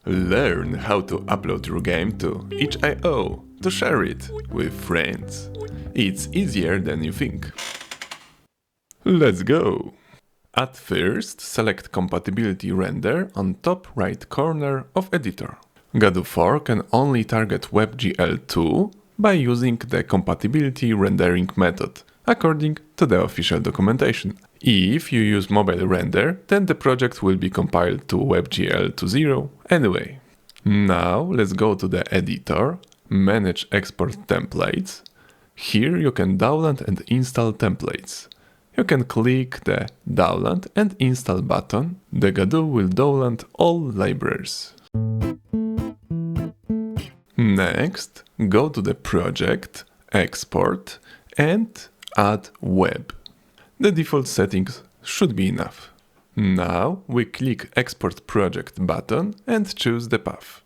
Learn how to upload your game to itch.io to share it with friends. It's easier than you think. Let's go! At first, select Compatibility Render on top right corner of editor. Godot 4 can only target WebGL2 by using the compatibility rendering method, according to the official documentation. If you use mobile render, then the project will be compiled to WebGL 2.0 anyway. Now let's go to the editor, manage export templates. Here you can download and install templates. You can click the download and install button. The Godot will download all libraries. Next, go to the project, export and add web. The default settings should be enough. Now we click Export Project button and choose the path.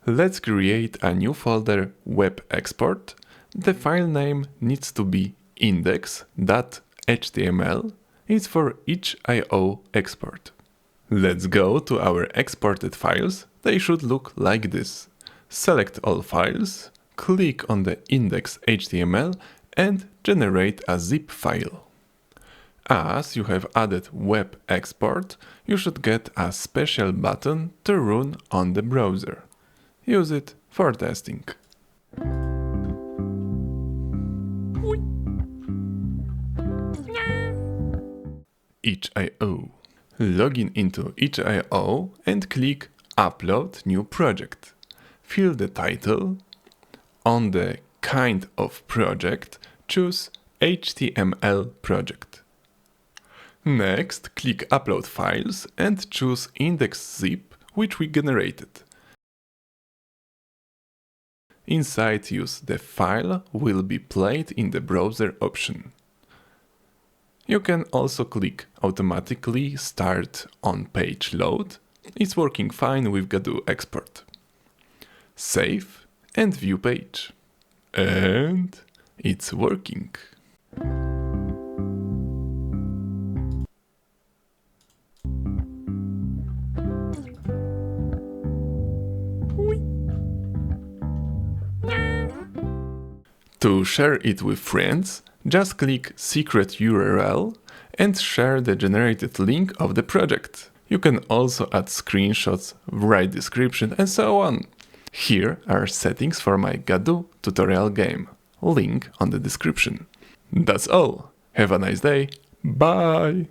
Let's create a new folder Web Export. The file name needs to be index.html. It's for each I/O export. Let's go to our exported files. They should look like this. Select all files, click on the index.html and generate a zip file. As you have added web export, you should get a special button to run on the browser. Use it for testing. itch.io. Login into itch.io and click Upload New Project. Fill the title. On the kind of project, choose HTML project. Next, click Upload Files and choose index.zip, which we generated. Inside use the file will be played in the browser option. You can also click Automatically Start on Page Load. It's working fine with Godot Export. Save and view page. And it's working. To share it with friends, just click Secret URL and share the generated link of the project. You can also add screenshots, write description and so on. Here are settings for my Godot tutorial game. Link on the description. That's all. Have a nice day. Bye!